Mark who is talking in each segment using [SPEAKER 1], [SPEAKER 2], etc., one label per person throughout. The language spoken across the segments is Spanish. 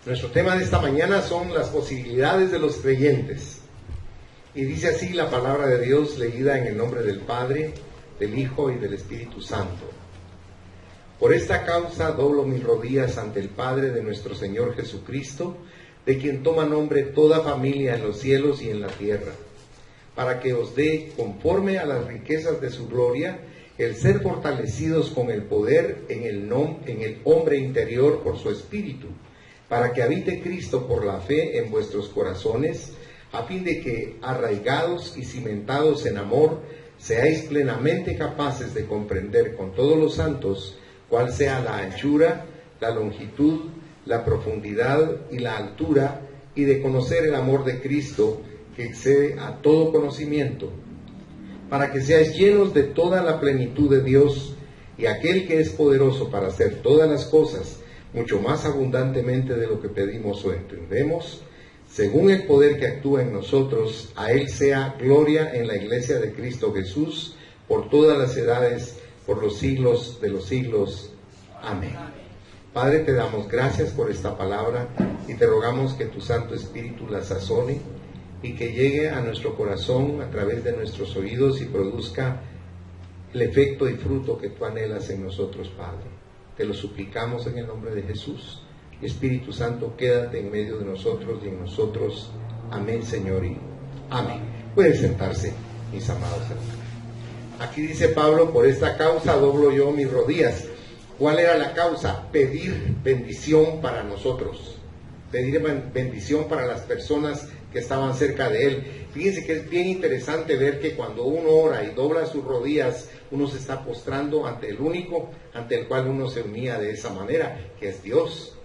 [SPEAKER 1] Nuestro tema de esta mañana son las posibilidades de los creyentes. Y dice así la palabra de Dios, leída en el nombre del Padre, del Hijo y del Espíritu Santo. Por esta causa doblo mis rodillas ante el Padre de nuestro Señor Jesucristo, de quien toma nombre toda familia en los cielos y en la tierra, para que os dé, conforme a las riquezas de su gloria, el ser fortalecidos con el poder en el hombre interior por su Espíritu, para que habite Cristo por la fe en vuestros corazones, a fin de que, arraigados y cimentados en amor, seáis plenamente capaces de comprender con todos los santos cuál sea la anchura, la longitud, la profundidad y la altura, y de conocer el amor de Cristo, que excede a todo conocimiento, para que seáis llenos de toda la plenitud de Dios, y aquel que es poderoso para hacer todas las cosas, mucho más abundantemente de lo que pedimos o entendemos, según el poder que actúa en nosotros, a Él sea gloria en la iglesia de Cristo Jesús, por todas las edades, por los siglos de los siglos. Amén. Padre, te damos gracias por esta palabra y te rogamos que tu Santo Espíritu la sazone y que llegue a nuestro corazón a través de nuestros oídos y produzca el efecto y fruto que tú anhelas en nosotros, Padre. Te lo suplicamos en el nombre de Jesús. Espíritu Santo, quédate en medio de nosotros y en nosotros. Amén, Señor, y amén. Pueden sentarse, mis amados hermanos. Aquí dice Pablo, por esta causa doblo yo mis rodillas. ¿Cuál era la causa? Pedir bendición para nosotros. Pedir bendición para las personas que estaban cerca de él. Fíjense que es bien interesante ver que cuando uno ora y dobla sus rodillas, uno se está postrando ante el único ante el cual uno se unía de esa manera, que es Dios.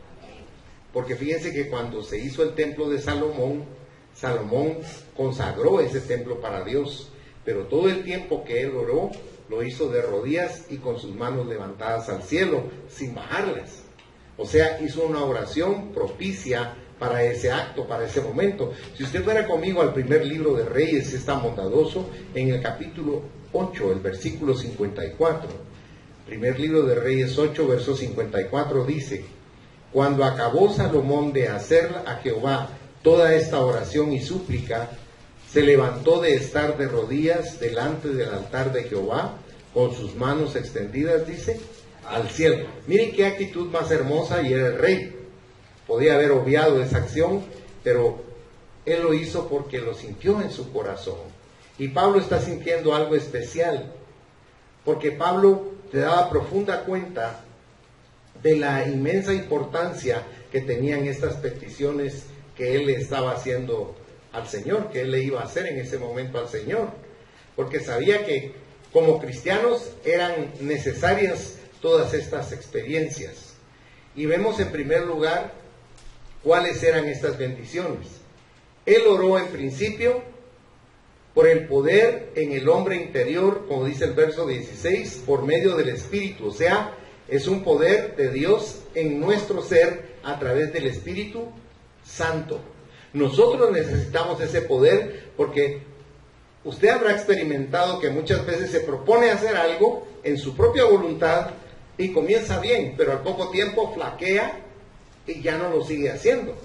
[SPEAKER 1] Porque fíjense que cuando se hizo el templo de Salomón, Salomón consagró ese templo para Dios, pero todo el tiempo que él oró, lo hizo de rodillas y con sus manos levantadas al cielo, sin bajarlas. O sea, hizo una oración propicia para ese acto, para ese momento. Si usted fuera conmigo al primer libro de Reyes, es tan bondadoso, en el capítulo 8, el versículo 54. Primer libro de Reyes 8, verso 54 dice: cuando acabó Salomón de hacer a Jehová toda esta oración y súplica, se levantó de estar de rodillas delante del altar de Jehová, con sus manos extendidas, dice, al cielo. Miren qué actitud más hermosa, y era el rey. Podía haber obviado esa acción, pero él lo hizo porque lo sintió en su corazón. Y Pablo está sintiendo algo especial, porque Pablo se daba profunda cuenta de la inmensa importancia que tenían estas peticiones que él le estaba haciendo al Señor, que él le iba a hacer en ese momento al Señor, porque sabía que como cristianos eran necesarias todas estas experiencias. Y vemos en primer lugar cuáles eran estas bendiciones. Él oró en principio por el poder en el hombre interior, como dice el verso 16, por medio del Espíritu. O sea, es un poder de Dios en nuestro ser a través del Espíritu Santo. Nosotros necesitamos ese poder porque usted habrá experimentado que muchas veces se propone hacer algo en su propia voluntad y comienza bien, pero al poco tiempo flaquea y ya no lo sigue haciendo.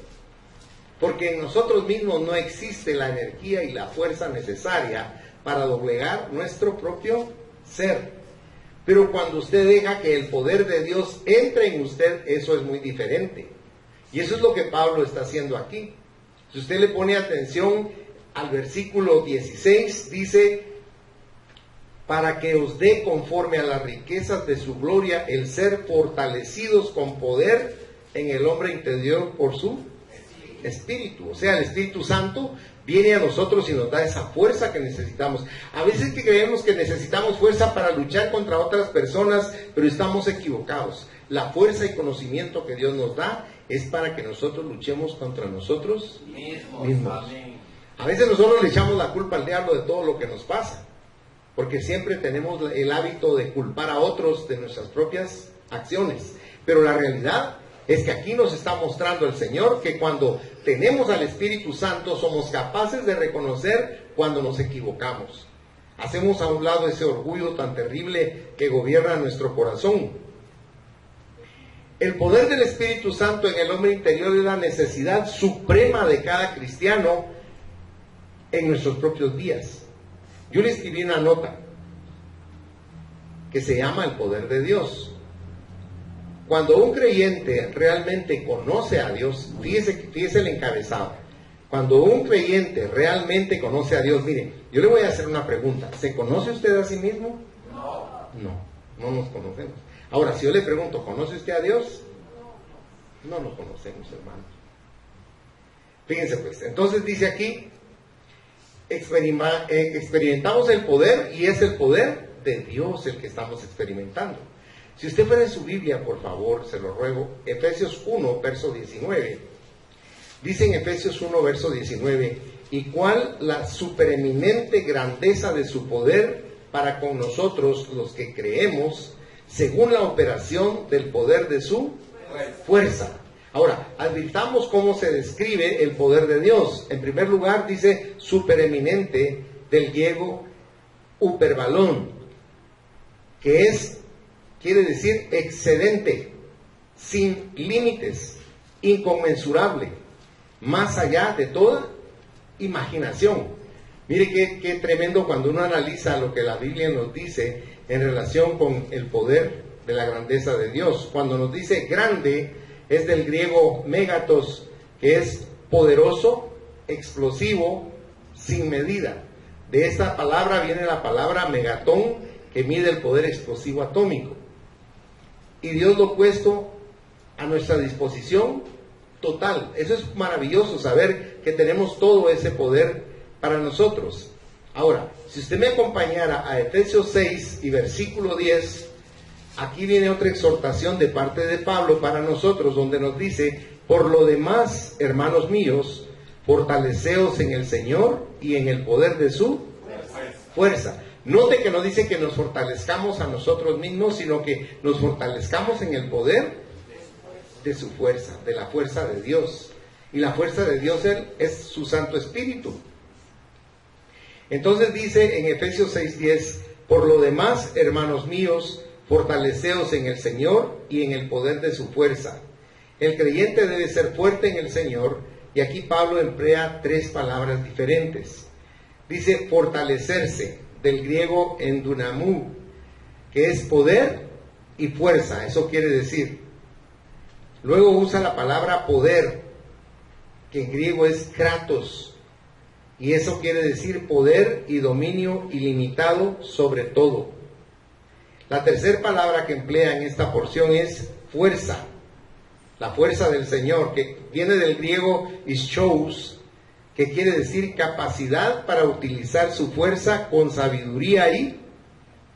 [SPEAKER 1] Porque en nosotros mismos no existe la energía y la fuerza necesaria para doblegar nuestro propio ser. Pero cuando usted deja que el poder de Dios entre en usted, eso es muy diferente. Y eso es lo que Pablo está haciendo aquí. Si usted le pone atención al versículo 16, dice: para que os dé conforme a las riquezas de su gloria el ser fortalecidos con poder en el hombre interior por su Espíritu. O sea, el Espíritu Santo viene a nosotros y nos da esa fuerza que necesitamos. A veces que creemos que necesitamos fuerza para luchar contra otras personas, pero estamos equivocados. La fuerza y conocimiento que Dios nos da es para que nosotros luchemos contra nosotros mismos. A veces nosotros le echamos la culpa al diablo de todo lo que nos pasa, porque siempre tenemos el hábito de culpar a otros de nuestras propias acciones. Pero la realidad es que aquí nos está mostrando el Señor que cuando tenemos al Espíritu Santo somos capaces de reconocer cuando nos equivocamos. Hacemos a un lado ese orgullo tan terrible que gobierna nuestro corazón. El poder del Espíritu Santo en el hombre interior es la necesidad suprema de cada cristiano en nuestros propios días. Yo le escribí una nota que se llama el poder de Dios. Cuando un creyente realmente conoce a Dios, fíjese el encabezado. Cuando un creyente realmente conoce a Dios, mire, yo le voy a hacer una pregunta. ¿Se conoce usted a sí mismo? No nos conocemos. Ahora, si yo le pregunto, ¿conoce usted a Dios? No nos conocemos, hermanos. Fíjense pues, entonces dice aquí, experimentamos el poder, y es el poder de Dios el que estamos experimentando. Si usted fuera en su Biblia, por favor, se lo ruego, Efesios 1, verso 19. Dice en Efesios 1, verso 19, y cuál la supereminente grandeza de su poder para con nosotros los que creemos, según la operación del poder de su fuerza. Ahora, advirtamos cómo se describe el poder de Dios. En primer lugar, dice supereminente, del griego uperbalón, que quiere decir excedente, sin límites, inconmensurable, más allá de toda imaginación. Mire qué tremendo cuando uno analiza lo que la Biblia nos dice en relación con el poder de la grandeza de Dios. Cuando nos dice grande, es del griego megatos, que es poderoso, explosivo, sin medida. De esta palabra viene la palabra megatón, que mide el poder explosivo atómico. Y Dios lo ha puesto a nuestra disposición total. Eso es maravilloso, saber que tenemos todo ese poder para nosotros. Ahora, si usted me acompañara a Efesios 6 y versículo 10, aquí viene otra exhortación de parte de Pablo para nosotros, donde nos dice: por lo demás, hermanos míos, fortaleceos en el Señor y en el poder de su fuerza. Note que no dice que nos fortalezcamos a nosotros mismos, sino que nos fortalezcamos en el poder de su fuerza, de la fuerza de Dios. Y la fuerza de Dios es su Santo Espíritu. Entonces dice en Efesios 6:10, por lo demás, hermanos míos, fortaleceos en el Señor y en el poder de su fuerza. El creyente debe ser fuerte en el Señor, y aquí Pablo emplea tres palabras diferentes. Dice fortalecerse, del griego endunamú, que es poder y fuerza, eso quiere decir. Luego usa la palabra poder, que en griego es kratos, y eso quiere decir poder y dominio ilimitado sobre todo. La tercera palabra que emplea en esta porción es fuerza, la fuerza del Señor, que viene del griego ischous, que quiere decir capacidad para utilizar su fuerza con sabiduría y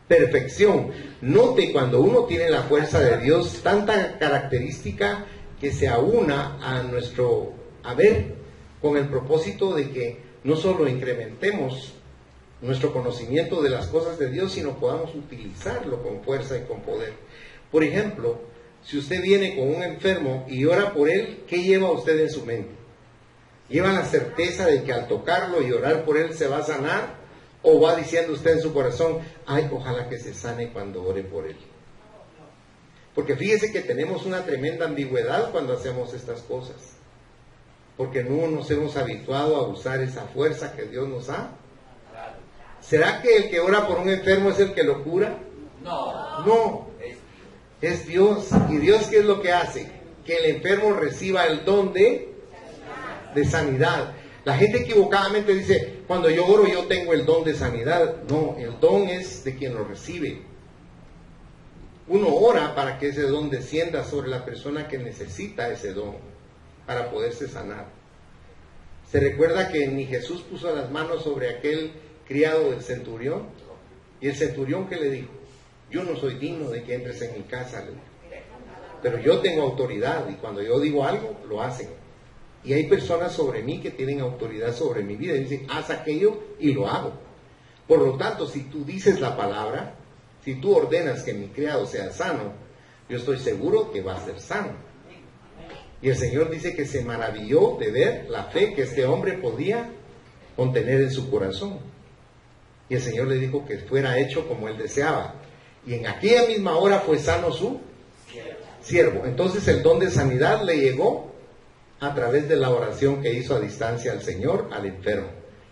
[SPEAKER 1] perfección. Note cuando uno tiene la fuerza de Dios, tanta característica que se aúna a nuestro haber, con el propósito de que no solo incrementemos nuestro conocimiento de las cosas de Dios, sino podamos utilizarlo con fuerza y con poder. Por ejemplo, si usted viene con un enfermo y ora por él, ¿qué lleva usted en su mente? ¿Lleva la certeza de que al tocarlo y orar por él se va a sanar? ¿O va diciendo usted en su corazón, ay, ojalá que se sane cuando ore por él? Porque fíjese que tenemos una tremenda ambigüedad cuando hacemos estas cosas, porque no nos hemos habituado a usar esa fuerza que Dios nos da. ¿Será que el que ora por un enfermo es el que lo cura? No, es Dios. ¿Y Dios qué es lo que hace? Que el enfermo reciba el don de sanidad. La gente equivocadamente dice, cuando yo oro yo tengo el don de sanidad. No, el don es de quien lo recibe. Uno ora para que ese don descienda sobre la persona que necesita ese don para poderse sanar. Se recuerda que ni Jesús puso las manos sobre aquel criado del centurión, y el centurión, ¿qué le dijo? Yo no soy digno de que entres en mi casa, le dijo, pero yo tengo autoridad, y cuando yo digo algo, lo hacen. Y hay personas sobre mí que tienen autoridad sobre mi vida y dicen, haz aquello y lo hago. Por lo tanto, si tú dices la palabra, si tú ordenas que mi criado sea sano, yo estoy seguro que va a ser sano. Y el Señor dice que se maravilló de ver la fe que este hombre podía contener en su corazón. Y el Señor le dijo que fuera hecho como él deseaba. Y en aquella misma hora fue sano su siervo. Entonces el don de sanidad le llegó a través de la oración que hizo a distancia al Señor, al enfermo,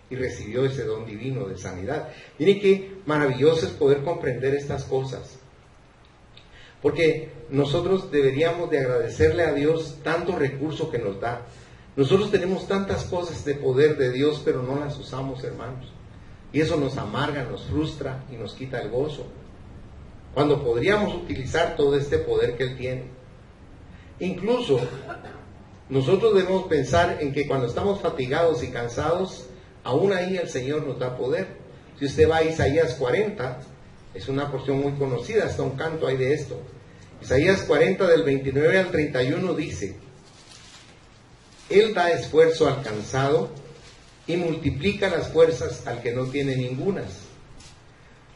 [SPEAKER 1] y recibió ese don divino de sanidad. Miren qué maravilloso es poder comprender estas cosas, porque nosotros deberíamos de agradecerle a Dios tantos recursos que nos da. Nosotros tenemos tantas cosas de poder de Dios, pero no las usamos, hermanos, y eso nos amarga, nos frustra y nos quita el gozo, cuando podríamos utilizar todo este poder que Él tiene. Incluso nosotros debemos pensar en que cuando estamos fatigados y cansados, aún ahí el Señor nos da poder. Si usted va a Isaías 40, es una porción muy conocida, hasta un canto hay de esto. Isaías 40 del 29 al 31 dice: Él da esfuerzo al cansado y multiplica las fuerzas al que no tiene ningunas.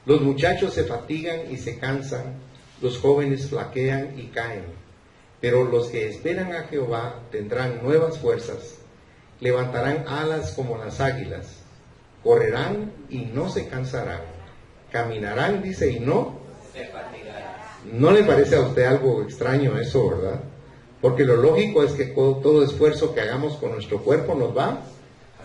[SPEAKER 1] Los muchachos se fatigan y se cansan, los jóvenes flaquean y caen. Pero los que esperan a Jehová tendrán nuevas fuerzas, levantarán alas como las águilas, correrán y no se cansarán, caminarán, dice, y no se fatigarán. ¿No le parece a usted algo extraño eso, verdad? Porque lo lógico es que todo esfuerzo que hagamos con nuestro cuerpo nos va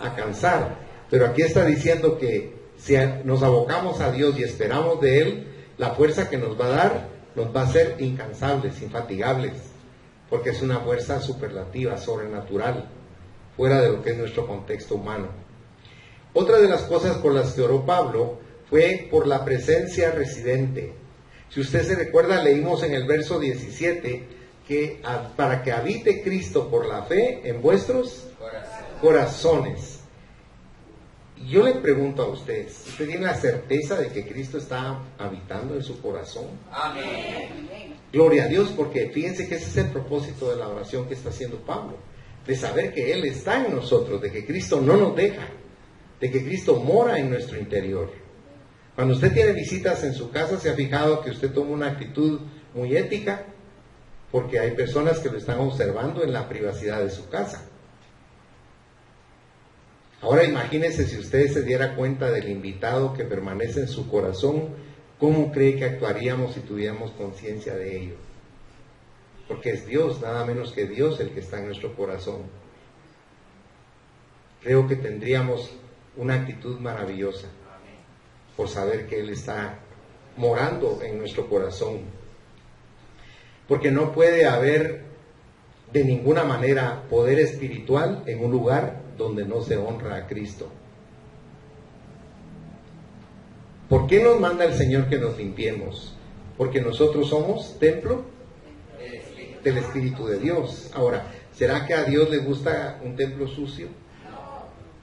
[SPEAKER 1] a cansar. Pero aquí está diciendo que si nos abocamos a Dios y esperamos de Él, la fuerza que nos va a dar nos va a hacer incansables, infatigables, porque es una fuerza superlativa, sobrenatural, fuera de lo que es nuestro contexto humano. Otra de las cosas por las que oró Pablo fue por la presencia residente. Si usted se recuerda, leímos en el verso 17 que para que habite Cristo por la fe en vuestros corazones. Yo le pregunto a ustedes, ¿usted tiene la certeza de que Cristo está habitando en su corazón? Amén. Gloria a Dios, porque fíjense que ese es el propósito de la oración que está haciendo Pablo, de saber que Él está en nosotros, de que Cristo no nos deja, de que Cristo mora en nuestro interior. Cuando usted tiene visitas en su casa, ¿se ha fijado que usted toma una actitud muy ética? Porque hay personas que lo están observando en la privacidad de su casa. Ahora imagínese si usted se diera cuenta del invitado que permanece en su corazón, ¿cómo cree que actuaríamos si tuviéramos conciencia de ello? Porque es Dios, nada menos que Dios el que está en nuestro corazón. Creo que tendríamos una actitud maravillosa por saber que Él está morando en nuestro corazón. Porque no puede haber de ninguna manera poder espiritual en un lugar donde no se honra a Cristo. ¿Por qué nos manda el Señor que nos limpiemos? Porque nosotros somos templo del Espíritu de Dios. Ahora, ¿será que a Dios le gusta un templo sucio?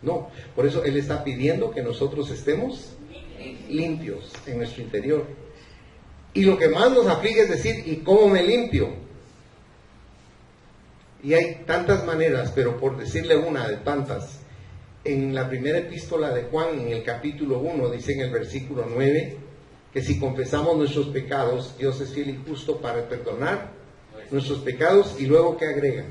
[SPEAKER 1] No, por eso Él está pidiendo que nosotros estemos limpios en nuestro interior. Y lo que más nos aflige es decir, ¿y cómo me limpio? Y hay tantas maneras, pero por decirle una de tantas, en la primera epístola de Juan, en el capítulo 1, dice en el versículo 9, que si confesamos nuestros pecados, Dios es fiel y justo para perdonar nuestros pecados, y luego, ¿qué agrega?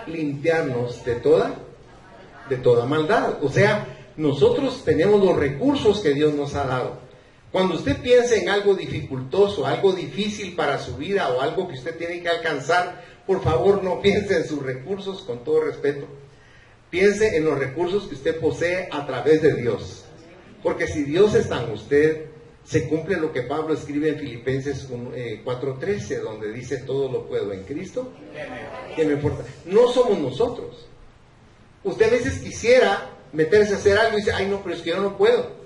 [SPEAKER 1] Limpiarnos de toda maldad. O sea, nosotros tenemos los recursos que Dios nos ha dado. Cuando usted piense en algo dificultoso, algo difícil para su vida o algo que usted tiene que alcanzar, por favor no piense en sus recursos, con todo respeto. Piense en los recursos que usted posee a través de Dios. Porque si Dios está en usted, se cumple lo que Pablo escribe en Filipenses 4:13, donde dice: todo lo puedo en Cristo que me importa. No somos nosotros. Usted a veces quisiera meterse a hacer algo y dice: ay no, pero es que yo no puedo.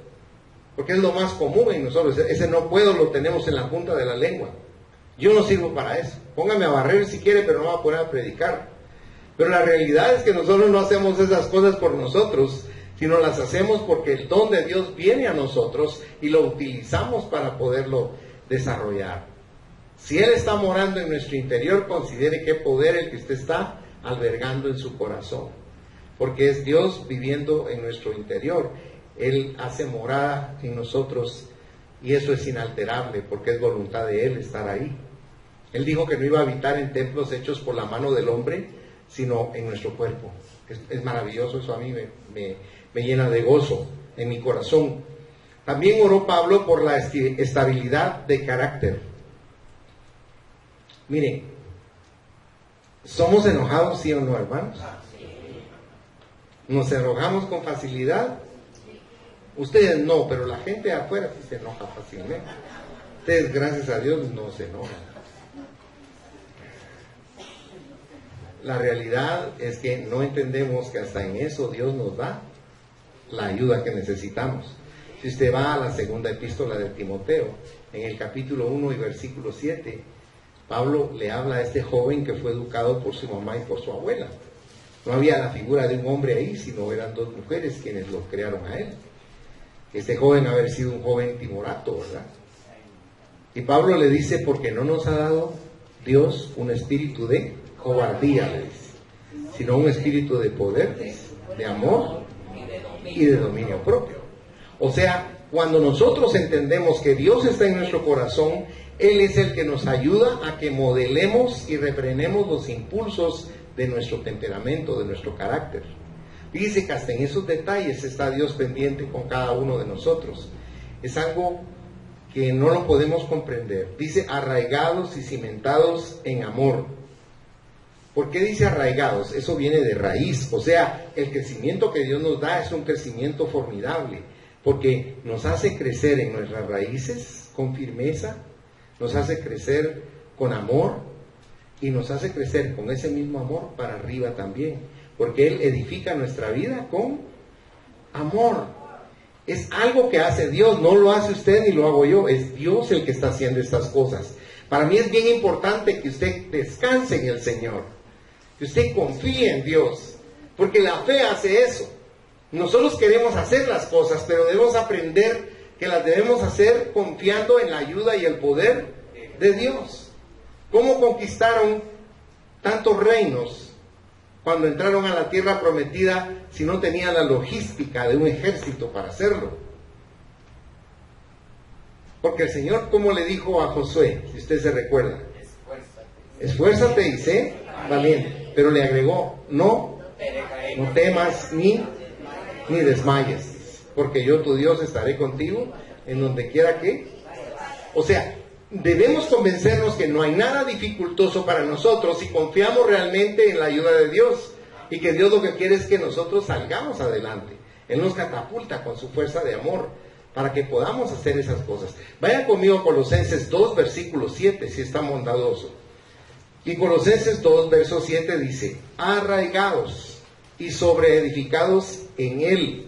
[SPEAKER 1] Porque es lo más común en nosotros. Ese no puedo lo tenemos en la punta de la lengua. Yo no sirvo para eso. Póngame a barrer si quiere, pero no va a poner a predicar. Pero la realidad es que nosotros no hacemos esas cosas por nosotros, sino las hacemos porque el don de Dios viene a nosotros y lo utilizamos para poderlo desarrollar. Si Él está morando en nuestro interior, considere qué poder el que usted está albergando en su corazón. Porque es Dios viviendo en nuestro interior. Él hace morada en nosotros y eso es inalterable porque es voluntad de Él estar ahí. Él dijo que no iba a habitar en templos hechos por la mano del hombre, sino en nuestro cuerpo. Es maravilloso, eso a mí me llena de gozo en mi corazón. También oró Pablo por la estabilidad de carácter. Miren, ¿Somos enojados, sí o no, hermanos? ¿Nos enojamos con facilidad? Ustedes no, pero la gente de afuera sí se enoja fácilmente. Ustedes, gracias a Dios, no se enojan. La realidad es que no entendemos que hasta en eso Dios nos da la ayuda que necesitamos. Si usted va a la segunda epístola de Timoteo, en el capítulo 1 y versículo 7, Pablo le habla a este joven que fue educado por su mamá y por su abuela. No había la figura de un hombre ahí, sino eran dos mujeres quienes lo crearon a él. Este joven haber sido un joven timorato, ¿verdad? Y Pablo le dice, porque no nos ha dado Dios un espíritu de cobardía, le dice, sino un espíritu de poder, de amor y de dominio propio. O sea, cuando nosotros entendemos que Dios está en nuestro corazón, Él es el que nos ayuda a que modelemos y refrenemos los impulsos de nuestro temperamento, de nuestro carácter. Dice que hasta en esos detalles está Dios pendiente con cada uno de nosotros. Es algo que no lo podemos comprender. Dice arraigados y cimentados en amor. ¿Por qué dice arraigados? Eso viene de raíz. O sea, el crecimiento que Dios nos da es un crecimiento formidable, porque nos hace crecer en nuestras raíces con firmeza, nos hace crecer con amor y nos hace crecer con ese mismo amor para arriba también, porque Él edifica nuestra vida con amor. Es algo que hace Dios, no lo hace usted ni lo hago yo, es Dios el que está haciendo estas cosas. Para mí es bien importante que usted descanse en el Señor, que usted confíe en Dios, porque la fe hace eso. Nosotros queremos hacer las cosas, pero debemos aprender que las debemos hacer confiando en la ayuda y el poder de Dios. ¿Cómo conquistaron tantos reinos cuando entraron a la tierra prometida si no tenían la logística de un ejército para hacerlo? Porque el Señor, ¿cómo le dijo a Josué? Si usted se recuerda, esfuérzate y sé valiente, pero le agregó, no temas ni desmayes, porque yo tu Dios estaré contigo en donde quiera que. O sea, debemos convencernos que no hay nada dificultoso para nosotros si confiamos realmente en la ayuda de Dios, y que Dios lo que quiere es que nosotros salgamos adelante. Él nos catapulta con su fuerza de amor para que podamos hacer esas cosas. Vayan conmigo a Colosenses 2, versículo 7, si está bondadoso. Y Colosenses 2, verso 7 dice, arraigados y sobreedificados en Él,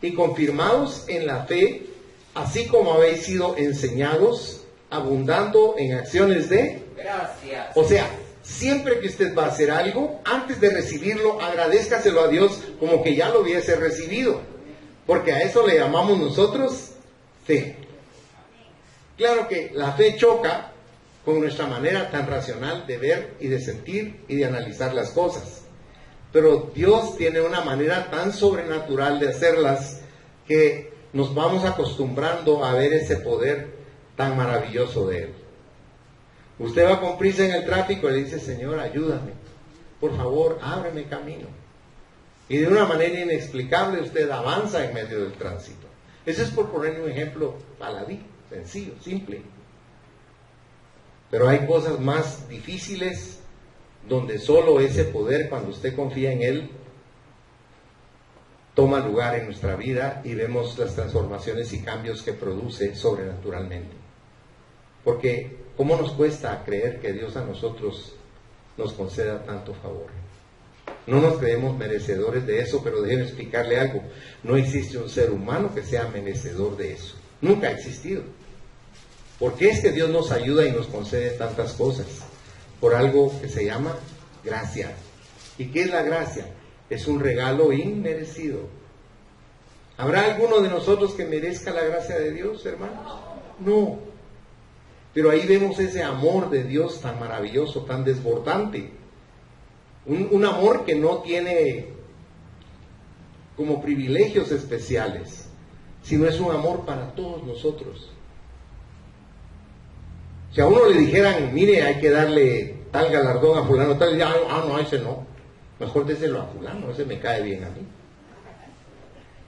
[SPEAKER 1] y confirmados en la fe, así como habéis sido enseñados, abundando en acciones de gracias. O sea, siempre que usted va a hacer algo, antes de recibirlo, agradézcaselo a Dios como que ya lo hubiese recibido, porque a eso le llamamos nosotros fe. Claro que la fe choca con nuestra manera tan racional de ver y de sentir y de analizar las cosas. Pero Dios tiene una manera tan sobrenatural de hacerlas que nos vamos acostumbrando a ver ese poder tan maravilloso de Él. Usted va con prisa en el tráfico y le dice, Señor, ayúdame, por favor, ábreme camino. Y de una manera inexplicable usted avanza en medio del tránsito. Ese es por ponerle un ejemplo baladí, sencillo, simple. Pero hay cosas más difíciles donde solo ese poder, cuando usted confía en Él, toma lugar en nuestra vida y vemos las transformaciones y cambios que produce sobrenaturalmente. Porque ¿cómo nos cuesta creer que Dios a nosotros nos conceda tanto favor? No nos creemos merecedores de eso, pero déjeme explicarle algo. No existe un ser humano que sea merecedor de eso. Nunca ha existido. ¿Por qué es que Dios nos ayuda y nos concede tantas cosas? Por algo que se llama gracia. ¿Y qué es la gracia? Es un regalo inmerecido. ¿Habrá alguno de nosotros que merezca la gracia de Dios, hermanos? No. Pero ahí vemos ese amor de Dios tan maravilloso, tan desbordante. Un amor que no tiene como privilegios especiales, sino es un amor para todos nosotros. Si a uno le dijeran, mire, hay que darle tal galardón a fulano, tal, no, ese no. Mejor déselo a fulano, ese me cae bien a mí.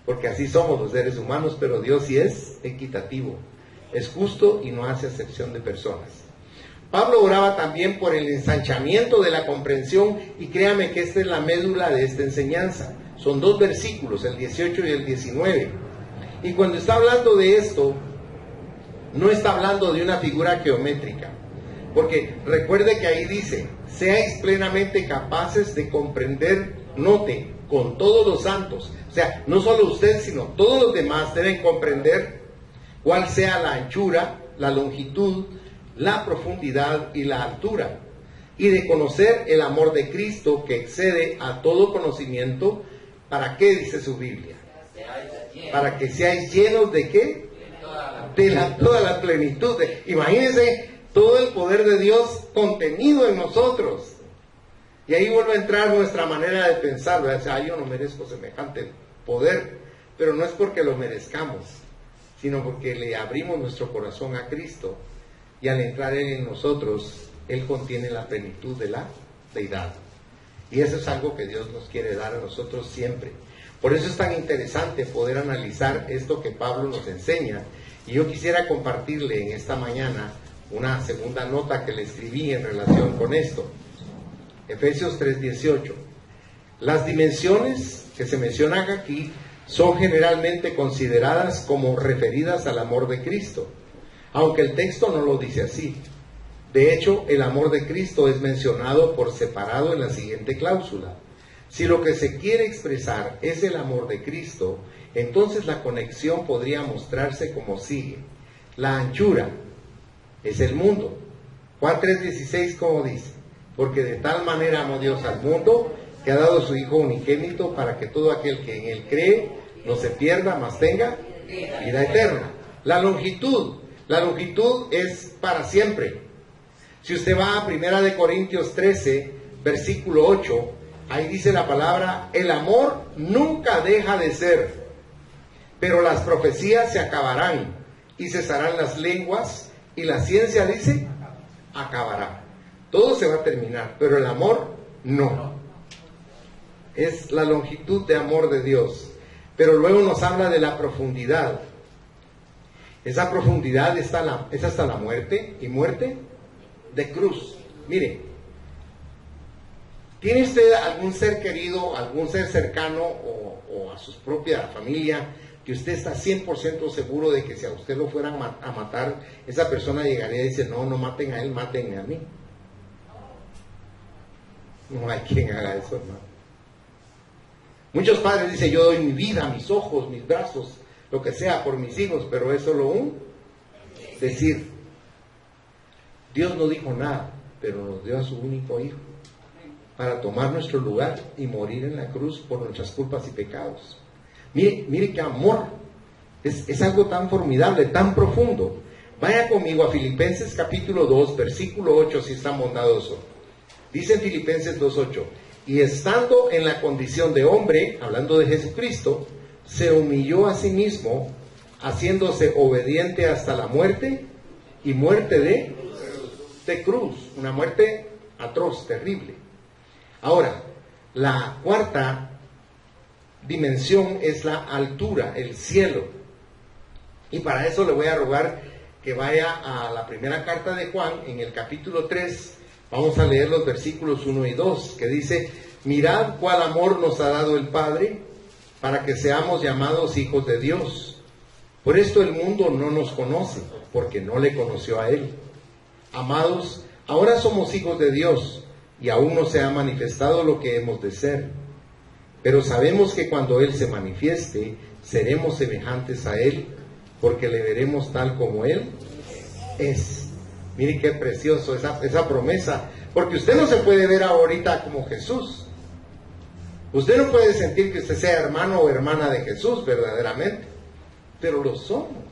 [SPEAKER 1] Porque así somos los seres humanos, pero Dios sí es equitativo, es justo y no hace acepción de personas. Pablo oraba también por el ensanchamiento de la comprensión, y créame que esta es la médula de esta enseñanza. Son 2 versículos, el 18 y el 19. Y cuando está hablando de esto, no está hablando de una figura geométrica, porque recuerde que ahí dice: seáis plenamente capaces de comprender, note, con todos los santos. O sea, no solo usted, sino todos los demás deben comprender cuál sea la anchura, la longitud, la profundidad y la altura, y de conocer el amor de Cristo que excede a todo conocimiento. ¿Para qué dice su Biblia? Para que seáis llenos de ¿qué? De toda la plenitud. Imagínense todo el poder de Dios contenido en nosotros. Y ahí vuelve a entrar nuestra manera de pensar, ¿verdad? Yo no merezco semejante poder, pero no es porque lo merezcamos, sino porque le abrimos nuestro corazón a Cristo, y al entrar Él en nosotros, Él contiene la plenitud de la deidad. Y eso es algo que Dios nos quiere dar a nosotros siempre. Por eso es tan interesante poder analizar esto que Pablo nos enseña. Y yo quisiera compartirle en esta mañana una segunda nota que le escribí en relación con esto. Efesios 3:18. Las dimensiones que se mencionan aquí son generalmente consideradas como referidas al amor de Cristo, aunque el texto no lo dice así. De hecho, el amor de Cristo es mencionado por separado en la siguiente cláusula. Si lo que se quiere expresar es el amor de Cristo, entonces la conexión podría mostrarse como sigue. La anchura es el mundo. Juan 3:16, ¿cómo dice? Porque de tal manera amó Dios al mundo, que ha dado a su Hijo unigénito, para que todo aquel que en Él cree no se pierda, mas tenga vida eterna. La longitud es para siempre. Si usted va a 1 Corintios 13, versículo 8, ahí dice la palabra: el amor nunca deja de ser, pero las profecías se acabarán, y cesarán las lenguas, y la ciencia, dice, acabará. Todo se va a terminar, pero el amor no. Es la longitud de amor de Dios. Pero luego nos habla de la profundidad. Esa profundidad es hasta la muerte, y muerte de cruz. Mire, ¿tiene usted algún ser querido, algún ser cercano o a su propia familia que usted está 100% seguro de que si a usted lo fueran a matar, esa persona llegaría y dice: no maten a él, mátenme a mí? No hay quien haga eso, hermano. Muchos padres dicen: yo doy mi vida, mis ojos, mis brazos, lo que sea por mis hijos, pero es solo un decir. Dios no dijo nada, pero nos dio a su único Hijo para tomar nuestro lugar y morir en la cruz por nuestras culpas y pecados. Mire qué amor. Es algo tan formidable, tan profundo. Vaya conmigo a Filipenses capítulo 2, versículo 8, si es tan bondadoso. Dice en Filipenses 2:8: y estando en la condición de hombre, hablando de Jesucristo, se humilló a sí mismo, haciéndose obediente hasta la muerte, y muerte de cruz, una muerte atroz, terrible. Ahora, la cuarta dimensión es la altura, el cielo. Y para eso le voy a rogar que vaya a la primera carta de Juan, en el capítulo 3, vamos a leer los versículos 1 y 2, que dice: mirad cuál amor nos ha dado el Padre, para que seamos llamados hijos de Dios. Por esto el mundo no nos conoce, porque no le conoció a Él. Amados, ahora somos hijos de Dios, y aún no se ha manifestado lo que hemos de ser. Pero sabemos que cuando Él se manifieste, seremos semejantes a Él, porque le veremos tal como Él es. Mire qué precioso esa promesa, porque usted no se puede ver ahorita como Jesús. Usted no puede sentir que usted sea hermano o hermana de Jesús verdaderamente, pero lo somos.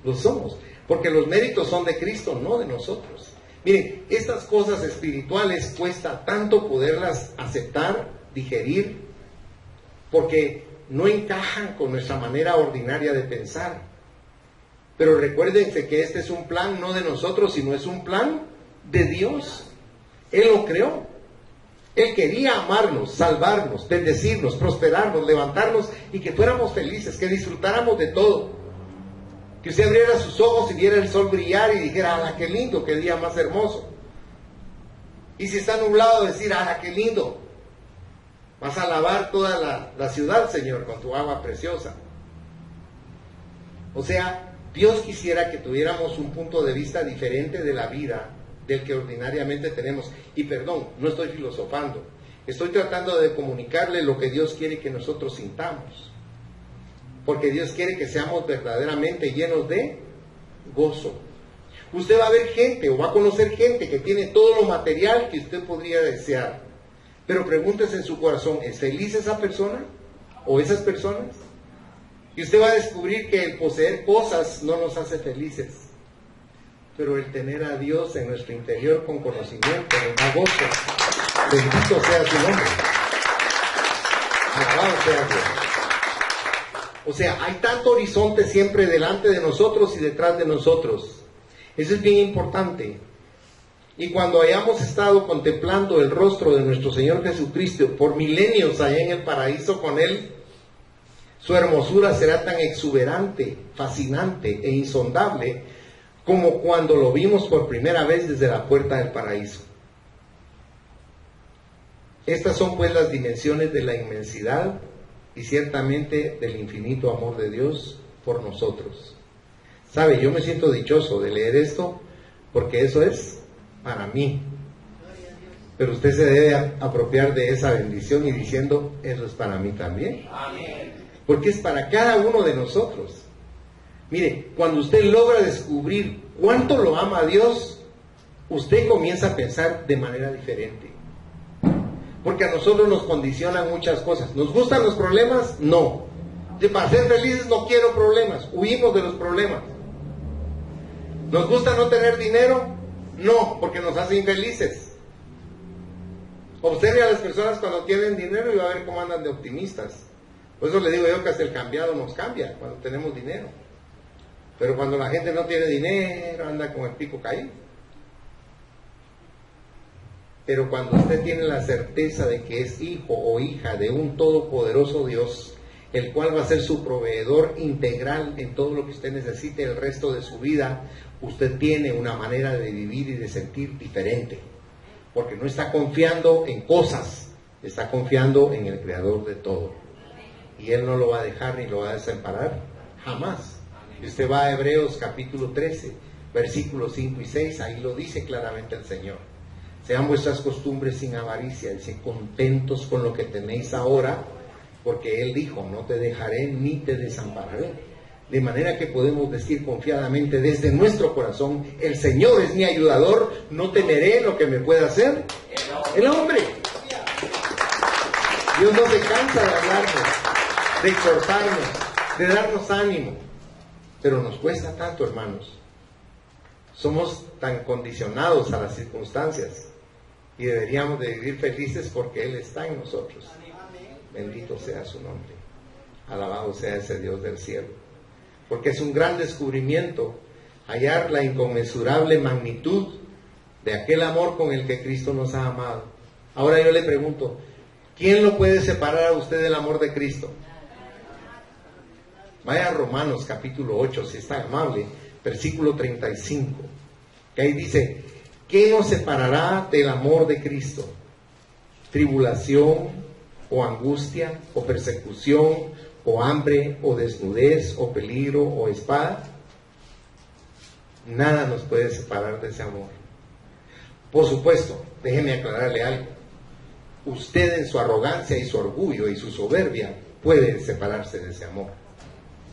[SPEAKER 1] Lo somos, porque los méritos son de Cristo, no de nosotros. Miren, estas cosas espirituales cuesta tanto poderlas aceptar, digerir, porque no encajan con nuestra manera ordinaria de pensar. Pero recuérdense que este es un plan no de nosotros, sino es un plan de Dios. Él lo creó. Él quería amarnos, salvarnos, bendecirnos, prosperarnos, levantarnos y que fuéramos felices, que disfrutáramos de todo. Que usted abriera sus ojos y viera el sol brillar y dijera, ¡ah, qué lindo, qué día más hermoso! Y si está nublado, decir, ¡ah, qué lindo! Vas a lavar toda la ciudad, Señor, con tu agua preciosa. O sea, Dios quisiera que tuviéramos un punto de vista diferente de la vida del que ordinariamente tenemos. Y perdón, no estoy filosofando. Estoy tratando de comunicarle lo que Dios quiere que nosotros sintamos. Porque Dios quiere que seamos verdaderamente llenos de gozo. Usted va a ver gente o va a conocer gente que tiene todo lo material que usted podría desear. Pero pregúntese en su corazón, ¿es feliz esa persona o esas personas? Y usted va a descubrir que el poseer cosas no nos hace felices. Pero el tener a Dios en nuestro interior con conocimiento nos da gozo. Bendito sea su nombre. Alabado sea Dios. O sea, hay tanto horizonte siempre delante de nosotros y detrás de nosotros. Eso es bien importante. Y cuando hayamos estado contemplando el rostro de nuestro Señor Jesucristo por milenios allá en el paraíso con Él, su hermosura será tan exuberante, fascinante e insondable como cuando lo vimos por primera vez desde la puerta del paraíso. Estas son pues las dimensiones de la inmensidad y ciertamente del infinito amor de Dios por nosotros. ¿Sabe? Yo me siento dichoso de leer esto porque eso es para mí. Pero usted se debe apropiar de esa bendición y diciendo, eso es para mí también.
[SPEAKER 2] Amén.
[SPEAKER 1] Porque es para cada uno de nosotros. Mire, cuando usted logra descubrir cuánto lo ama a Dios, usted comienza a pensar de manera diferente. Porque a nosotros nos condicionan muchas cosas. ¿Nos gustan los problemas? No. Para ser felices no quiero problemas. Huimos de los problemas. ¿Nos gusta no tener dinero? No, porque nos hace infelices. Observe a las personas cuando tienen dinero y va a ver cómo andan de optimistas. Por eso le digo yo que hasta el cambiado nos cambia cuando tenemos dinero. Pero cuando la gente no tiene dinero, anda con el pico caído. Pero cuando usted tiene la certeza de que es hijo o hija de un todopoderoso Dios, el cual va a ser su proveedor integral en todo lo que usted necesite el resto de su vida, usted tiene una manera de vivir y de sentir diferente. Porque no está confiando en cosas, está confiando en el Creador de todo. Y Él no lo va a dejar ni lo va a desamparar, jamás. Y usted va a Hebreos capítulo 13, versículos 5 y 6, ahí lo dice claramente el Señor. Sean vuestras costumbres sin avaricia, dice, contentos con lo que tenéis ahora, porque Él dijo, no te dejaré ni te desampararé. De manera que podemos decir confiadamente desde nuestro corazón, el Señor es mi ayudador, no temeré lo que me pueda hacer el hombre. Dios no se cansa de hablarnos, de exhortarnos, de darnos ánimo, pero nos cuesta tanto, hermanos. Somos tan condicionados a las circunstancias y deberíamos de vivir felices porque Él está en nosotros. Bendito sea su nombre. Alabado sea ese Dios del cielo. Porque es un gran descubrimiento hallar la inconmensurable magnitud de aquel amor con el que Cristo nos ha amado. Ahora yo le pregunto, ¿quién lo puede separar a usted del amor de Cristo? Vaya a Romanos capítulo 8, si está amable, versículo 35, que ahí dice, ¿qué nos separará del amor de Cristo? ¿Tribulación, o angustia, o persecución, o hambre, o desnudez, o peligro, o espada? Nada nos puede separar de ese amor. Por supuesto, déjeme aclararle algo. Usted en su arrogancia y su orgullo y su soberbia puede separarse de ese amor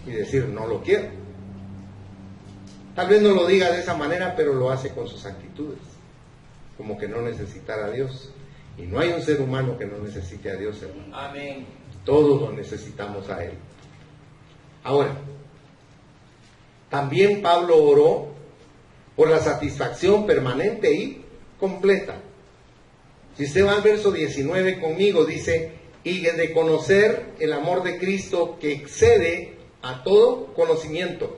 [SPEAKER 1] y decir, no lo quiero. Tal vez no lo diga de esa manera, pero lo hace con sus actitudes, como que no necesitara a Dios. Y no hay un ser humano que no necesite a Dios, hermano.
[SPEAKER 2] Amén.
[SPEAKER 1] Todos lo necesitamos a Él. Ahora, también Pablo oró por la satisfacción permanente y completa. Si usted va al verso 19 conmigo, dice, y de conocer el amor de Cristo que excede a todo conocimiento,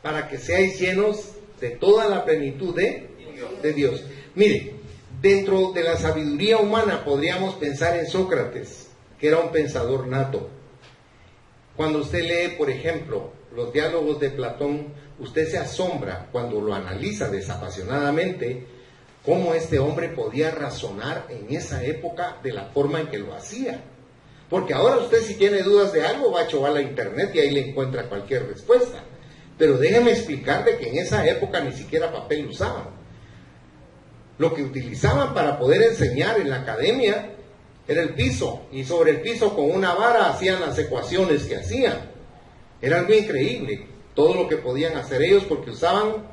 [SPEAKER 1] para que seáis llenos de toda la plenitud de Dios. Mire, dentro de la sabiduría humana podríamos pensar en Sócrates, que era un pensador nato. Cuando usted lee, por ejemplo, los diálogos de Platón, usted se asombra cuando lo analiza desapasionadamente, cómo este hombre podía razonar en esa época de la forma en que lo hacía. Porque ahora usted, si tiene dudas de algo, va a chovar a internet y ahí le encuentra cualquier respuesta. Pero déjeme explicarle que en esa época ni siquiera papel usaban. Lo que utilizaban para poder enseñar en la academia era el piso, y sobre el piso con una vara hacían las ecuaciones que hacían. Era algo increíble todo lo que podían hacer ellos, porque usaban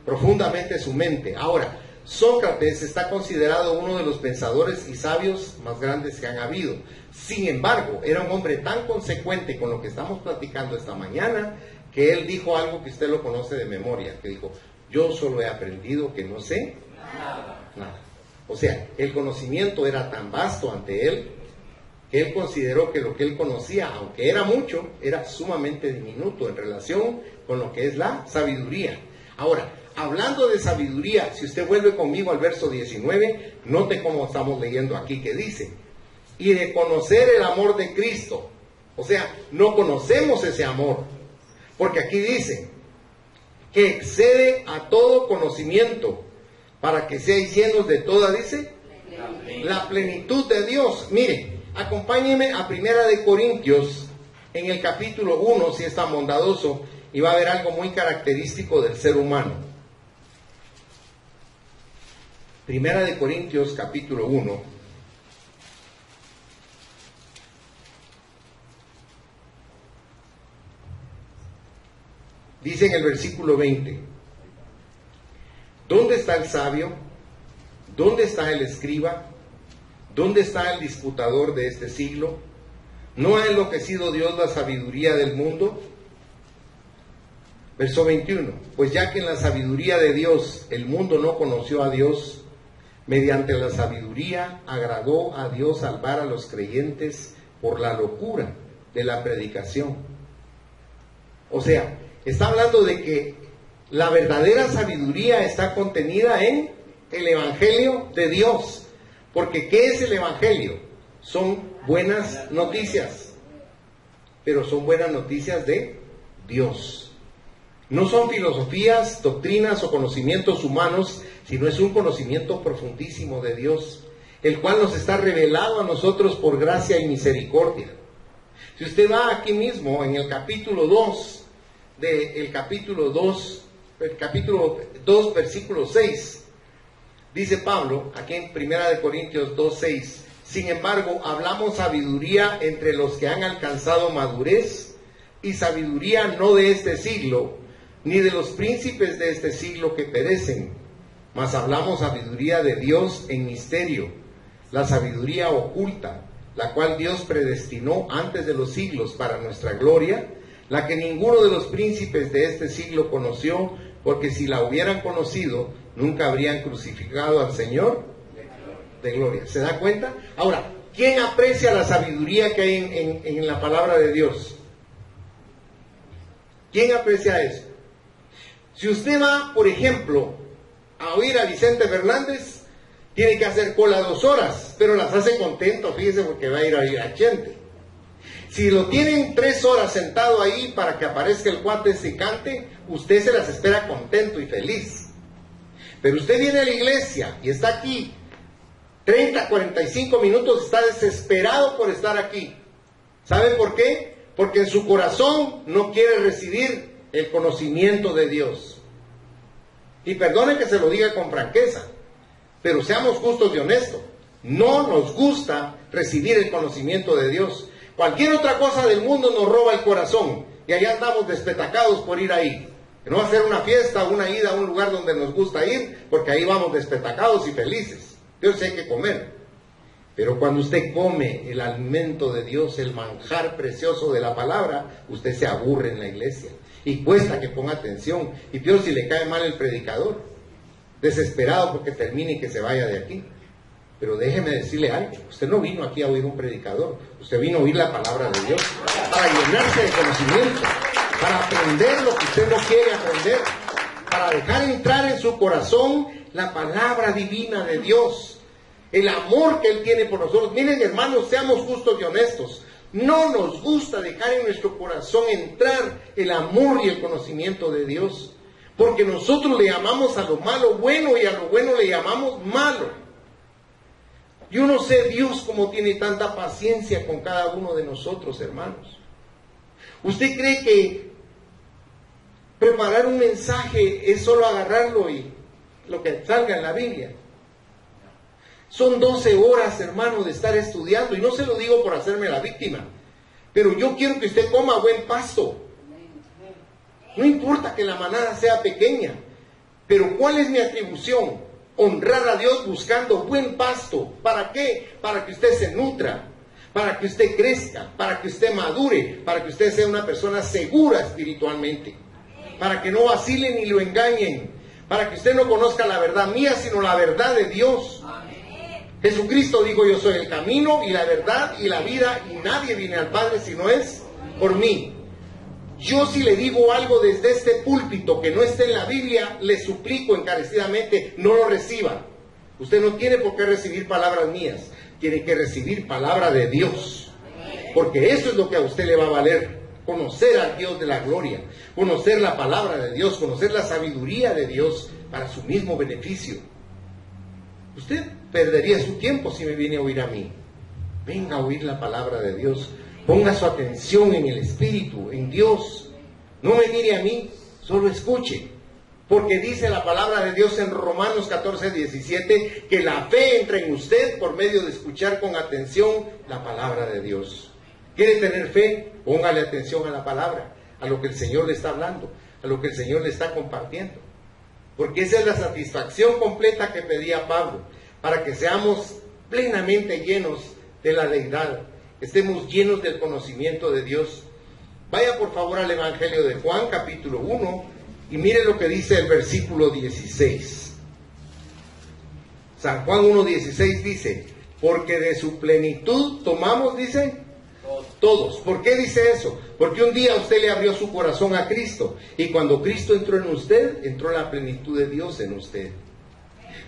[SPEAKER 1] profundamente su mente. Ahora, Sócrates está considerado uno de los pensadores y sabios más grandes que han habido. Sin embargo, era un hombre tan consecuente con lo que estamos platicando esta mañana, que él dijo algo que usted lo conoce de memoria, que dijo: yo solo he aprendido que no sé nada. O sea, el conocimiento era tan vasto ante él, que él consideró que lo que él conocía, aunque era mucho, era sumamente diminuto en relación con lo que es la sabiduría. Ahora, hablando de sabiduría, si usted vuelve conmigo al verso 19, note cómo estamos leyendo aquí, que dice: y de conocer el amor de Cristo. O sea, no conocemos ese amor, porque aquí dice que excede a todo conocimiento, para que seáis llenos de toda, dice, la plenitud de Dios. Mire, acompáñeme a 1 Corintios, en el capítulo 1, si es tan bondadoso, y va a ver algo muy característico del ser humano. 1 Corintios, capítulo 1. Dice en el versículo 20: ¿dónde está el sabio? ¿Dónde está el escriba? ¿Dónde está el disputador de este siglo? ¿No ha enloquecido Dios la sabiduría del mundo? Verso 21: pues ya que en la sabiduría de Dios el mundo no conoció a Dios, mediante la sabiduría agradó a Dios salvar a los creyentes por la locura de la predicación. O sea, está hablando de que la verdadera sabiduría está contenida en el Evangelio de Dios. Porque ¿qué es el Evangelio? Son buenas noticias, pero son buenas noticias de Dios. No son filosofías, doctrinas o conocimientos humanos, sino es un conocimiento profundísimo de Dios, el cual nos está revelado a nosotros por gracia y misericordia. Si usted va aquí mismo en el capítulo 2, el capítulo 2, versículo 6, dice Pablo, aquí en 1 Corintios 2, 6, sin embargo, hablamos sabiduría entre los que han alcanzado madurez, y sabiduría no de este siglo, ni de los príncipes de este siglo que perecen, mas hablamos sabiduría de Dios en misterio, la sabiduría oculta, la cual Dios predestinó antes de los siglos para nuestra gloria, la que ninguno de los príncipes de este siglo conoció, porque si la hubieran conocido, nunca habrían crucificado al Señor de gloria. ¿Se da cuenta? Ahora, ¿quién aprecia la sabiduría que hay en la palabra de Dios? ¿Quién aprecia eso? Si usted va, por ejemplo, a oír a Vicente Fernández, tiene que hacer cola 2 horas, pero las hace contento, fíjese, porque va a ir a oír a Chente. Si lo tienen 3 horas sentado ahí para que aparezca el cuate y cante, usted se las espera contento y feliz. Pero usted viene a la iglesia y está aquí 30, 45 minutos, está desesperado por estar aquí. ¿Sabe por qué? Porque en su corazón no quiere recibir el conocimiento de Dios. Y perdone que se lo diga con franqueza, pero seamos justos y honestos. No nos gusta recibir el conocimiento de Dios. Cualquier otra cosa del mundo nos roba el corazón y allá andamos despetacados por ir ahí. No va a ser una fiesta, una ida a un lugar donde nos gusta ir, porque ahí vamos despetacados y felices. Dios hay que comer. Pero cuando usted come el alimento de Dios, el manjar precioso de la palabra, usted se aburre en la iglesia y cuesta que ponga atención. Y peor si le cae mal el predicador, desesperado porque termine y que se vaya de aquí. Pero déjeme decirle algo, usted no vino aquí a oír un predicador, usted vino a oír la palabra de Dios, para llenarse de conocimiento, para aprender lo que usted no quiere aprender, para dejar entrar en su corazón la palabra divina de Dios, el amor que Él tiene por nosotros. Miren, hermanos, seamos justos y honestos, No nos gusta dejar en nuestro corazón entrar el amor y el conocimiento de Dios, porque nosotros le llamamos a lo malo bueno y a lo bueno le llamamos malo. Yo no sé Dios cómo tiene tanta paciencia con cada uno de nosotros, hermanos. ¿Usted cree que preparar un mensaje es solo agarrarlo y lo que salga en la Biblia? Son 12 horas, hermano, de estar estudiando, y no se lo digo por hacerme la víctima, pero yo quiero que usted coma buen pasto. No importa que la manada sea pequeña, pero ¿cuál es mi atribución? Honrar a Dios buscando buen pasto. ¿Para qué? Para que usted se nutra, para que usted crezca, para que usted madure, para que usted sea una persona segura espiritualmente, para que no vacilen ni lo engañen, para que usted no conozca la verdad mía, sino la verdad de Dios. Jesucristo dijo: yo soy el camino y la verdad y la vida, y nadie viene al Padre si no es por mí. Yo, si le digo algo desde este púlpito que no esté en la Biblia, le suplico encarecidamente, no lo reciba. Usted no tiene por qué recibir palabras mías, tiene que recibir palabra de Dios, porque eso es lo que a usted le va a valer: conocer al Dios de la gloria, conocer la palabra de Dios, conocer la sabiduría de Dios para su mismo beneficio. Usted perdería su tiempo si me viene a oír a mí. Venga a oír la palabra de Dios. Ponga su atención en el Espíritu, en Dios. No me mire a mí, solo escuche. Porque dice la palabra de Dios en Romanos 14:17 que la fe entra en usted por medio de escuchar con atención la palabra de Dios. ¿Quiere tener fe? Póngale atención a la palabra, a lo que el Señor le está hablando, a lo que el Señor le está compartiendo. Porque esa es la satisfacción completa que pedía Pablo, para que seamos plenamente llenos de la deidad, estemos llenos del conocimiento de Dios. Vaya por favor al Evangelio de Juan, capítulo 1, y mire lo que dice el versículo 16. San Juan 1:16 dice: porque de su plenitud tomamos, dice, todos. ¿Por qué dice eso? Porque un día usted le abrió su corazón a Cristo, y cuando Cristo entró en usted, entró la plenitud de Dios en usted.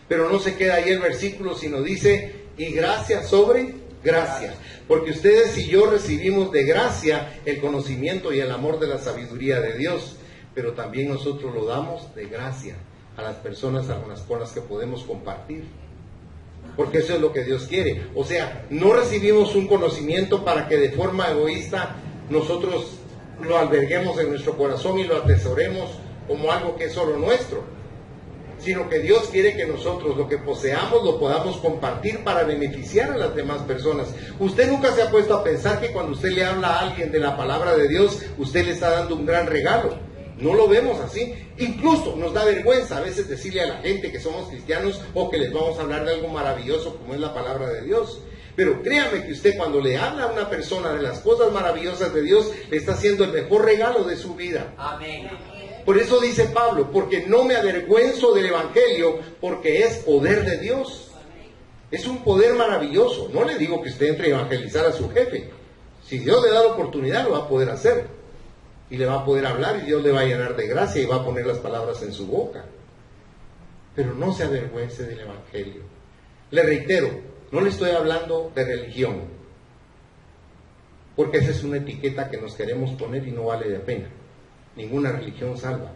[SPEAKER 1] Pero no se queda ahí el versículo, sino dice: y gracia sobre gracia. Porque ustedes y yo recibimos de gracia el conocimiento y el amor de la sabiduría de Dios, pero también nosotros lo damos de gracia a las personas con las que podemos compartir. Porque eso es lo que Dios quiere. O sea, no recibimos un conocimiento para que de forma egoísta nosotros lo alberguemos en nuestro corazón y lo atesoremos como algo que es solo nuestro, sino que Dios quiere que nosotros lo que poseamos lo podamos compartir para beneficiar a las demás personas. Usted nunca se ha puesto a pensar que cuando usted le habla a alguien de la palabra de Dios, usted le está dando un gran regalo. No lo vemos así. Incluso nos da vergüenza a veces decirle a la gente que somos cristianos o que les vamos a hablar de algo maravilloso como es la palabra de Dios. Pero créame que usted, cuando le habla a una persona de las cosas maravillosas de Dios, le está haciendo el mejor regalo de su vida.
[SPEAKER 2] Amén.
[SPEAKER 1] Por eso dice Pablo: porque no me avergüenzo del Evangelio, porque es poder de Dios. Es un poder maravilloso. No le digo que usted entre a evangelizar a su jefe. Si Dios le da la oportunidad, lo va a poder hacer. Y le va a poder hablar, y Dios le va a llenar de gracia y va a poner las palabras en su boca. Pero no se avergüence del Evangelio. Le reitero, no le estoy hablando de religión, porque esa es una etiqueta que nos queremos poner y no vale la pena. Ninguna religión salva.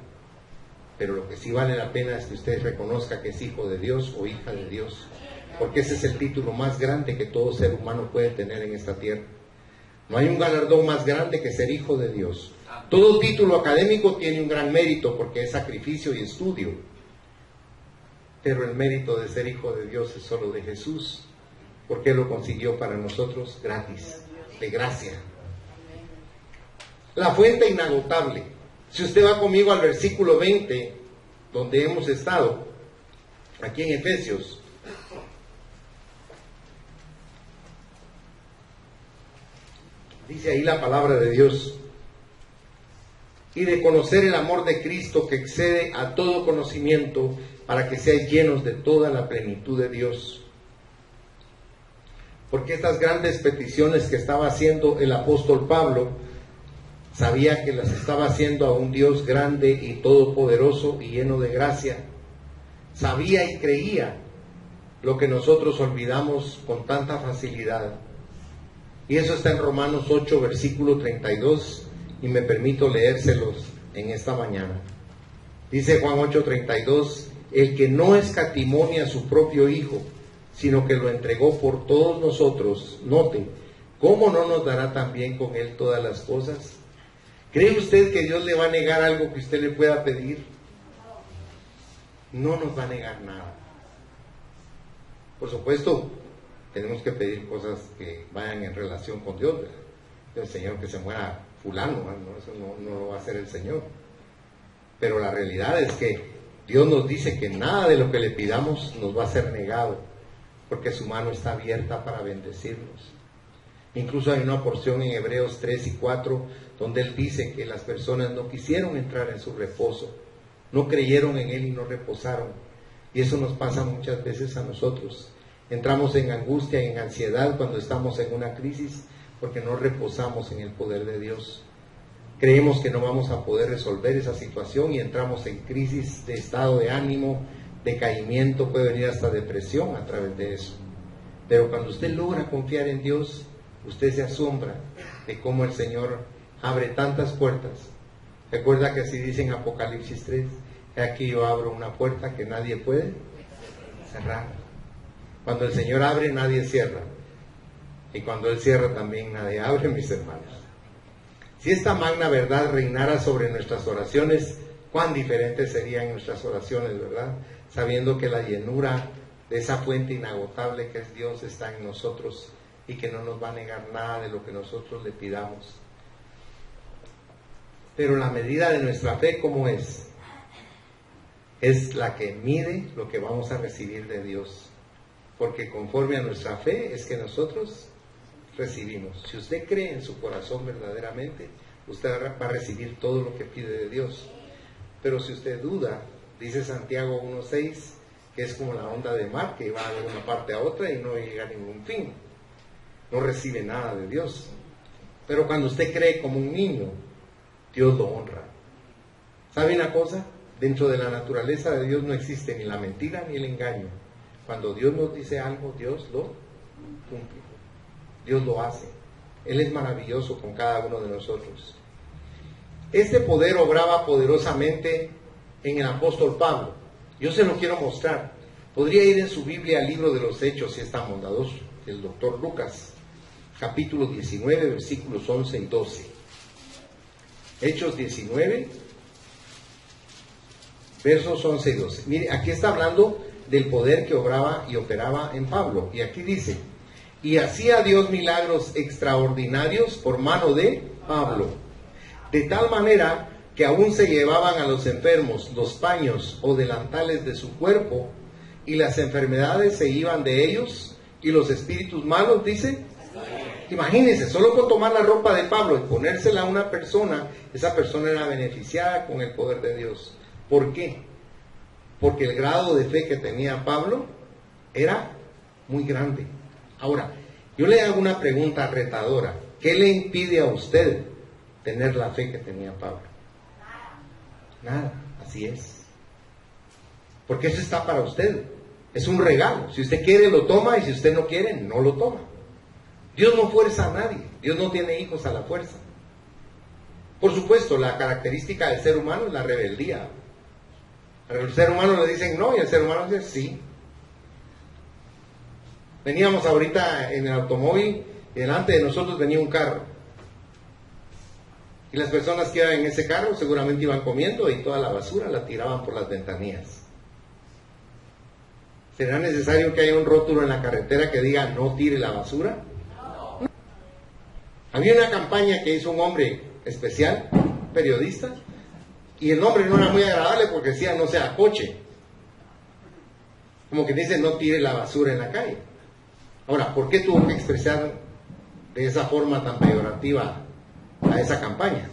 [SPEAKER 1] Pero lo que sí vale la pena es que usted reconozca que es hijo de Dios o hija de Dios, porque ese es el título más grande que todo ser humano puede tener en esta tierra. No hay un galardón más grande que ser hijo de Dios. Todo título académico tiene un gran mérito porque es sacrificio y estudio, pero el mérito de ser hijo de Dios es solo de Jesús, porque Él lo consiguió para nosotros gratis, de gracia. La fuente inagotable. Si usted va conmigo al versículo 20, donde hemos estado, aquí en Efesios, dice ahí la palabra de Dios: y de conocer el amor de Cristo que excede a todo conocimiento, para que seáis llenos de toda la plenitud de Dios. Porque estas grandes peticiones que estaba haciendo el apóstol Pablo, sabía que las estaba haciendo a un Dios grande y todopoderoso y lleno de gracia. Sabía y creía lo que nosotros olvidamos con tanta facilidad. Y eso está en Romanos 8, versículo 32, y me permito leérselos en esta mañana. Dice Juan 8:32, el que no escatimó ni a su propio Hijo, sino que lo entregó por todos nosotros, note, ¿cómo no nos dará también con Él todas las cosas? ¿Cree usted que Dios le va a negar algo que usted le pueda pedir? No nos va a negar nada. Por supuesto, tenemos que pedir cosas que vayan en relación con Dios, ¿verdad? El Señor, que se muera fulano, ¿no? Eso no lo va a hacer el Señor. Pero la realidad es que Dios nos dice que nada de lo que le pidamos nos va a ser negado, porque su mano está abierta para bendecirnos. Incluso hay una porción en Hebreos 3 y 4 donde Él dice que las personas no quisieron entrar en su reposo, no creyeron en Él y no reposaron. Y eso nos pasa muchas veces a nosotros. Entramos en angustia y en ansiedad cuando estamos en una crisis porque no reposamos en el poder de Dios. Creemos que no vamos a poder resolver esa situación y entramos en crisis de estado de ánimo, decaimiento, puede venir hasta depresión a través de eso. Pero cuando usted logra confiar en Dios, usted se asombra de cómo el Señor abre tantas puertas. Recuerda que así dice en Apocalipsis 3, aquí yo abro una puerta que nadie puede cerrar. Cuando el Señor abre, nadie cierra. Y cuando Él cierra, también nadie abre, mis hermanos. Si esta magna verdad reinara sobre nuestras oraciones, cuán diferentes serían nuestras oraciones, ¿verdad? Sabiendo que la llenura de esa fuente inagotable que es Dios está en nosotros y que no nos va a negar nada de lo que nosotros le pidamos. Pero la medida de nuestra fe, ¿cómo es? Es la que mide lo que vamos a recibir de Dios. Porque conforme a nuestra fe es que nosotros recibimos. Si usted cree en su corazón verdaderamente, usted va a recibir todo lo que pide de Dios. Pero si usted duda, dice Santiago 1:6, que es como la onda de mar, que va de una parte a otra y no llega a ningún fin. No recibe nada de Dios. Pero cuando usted cree como un niño, Dios lo honra. ¿Sabe una cosa? Dentro de la naturaleza de Dios no existe ni la mentira ni el engaño. Cuando Dios nos dice algo, Dios lo cumple. Dios lo hace. Él es maravilloso con cada uno de nosotros. Este poder obraba poderosamente en el apóstol Pablo. Yo se lo quiero mostrar. Podría ir en su Biblia al libro de los Hechos, si es tan bondadoso, el doctor Lucas, capítulo 19, versículos 11 y 12. Hechos 19, versos 11 y 12. Mire, aquí está hablando del poder que obraba y operaba en Pablo. Y aquí dice, y hacía Dios milagros extraordinarios por mano de Pablo, de tal manera que aún se llevaban a los enfermos los paños o delantales de su cuerpo, y las enfermedades se iban de ellos, y los espíritus malos, dice, imagínense, solo con tomar la ropa de Pablo y ponérsela a una persona, esa persona era beneficiada con el poder de Dios. ¿Por qué? Porque el grado de fe que tenía Pablo era muy grande. Ahora, yo le hago una pregunta retadora. ¿Qué le impide a usted tener la fe que tenía Pablo? Nada, así es. Porque eso está para usted. Es un regalo. Si usted quiere, lo toma, y si usted no quiere, no lo toma. Dios no fuerza a nadie. Dios no tiene hijos a la fuerza. Por supuesto, la característica del ser humano es la rebeldía. Al ser humano le dicen no y el ser humano dice sí. Veníamos ahorita en el automóvil y delante de nosotros venía un carro. Y las personas que iban en ese carro seguramente iban comiendo y toda la basura la tiraban por las ventanillas. ¿Será necesario que haya un rótulo en la carretera que diga no tire la basura? No. Había una campaña que hizo un hombre especial, periodista, y el nombre no era muy agradable porque decía no sea coche. Como que dice no tire la basura en la calle. Ahora, ¿por qué tuvo que expresar de esa forma tan peyorativa a esa campaña?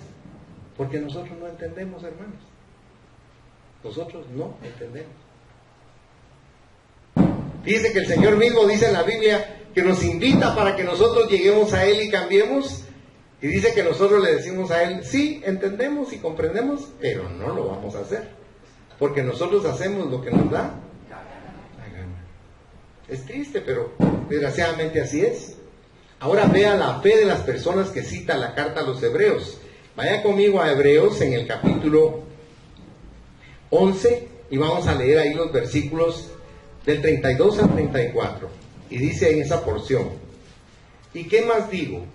[SPEAKER 1] Porque nosotros no entendemos, hermanos. Nosotros no entendemos. Dice que el Señor mismo dice en la Biblia que nos invita para que nosotros lleguemos a Él y cambiemos. Y dice que nosotros le decimos a Él, sí, entendemos y comprendemos, pero no lo vamos a hacer. Porque nosotros hacemos lo que nos da la gana. Es triste, pero desgraciadamente así es. Ahora vea la fe de las personas que cita la carta a los hebreos. Vaya conmigo a Hebreos en el capítulo 11 y vamos a leer ahí los versículos del 32 al 34. Y dice en esa porción: ¿y qué más digo?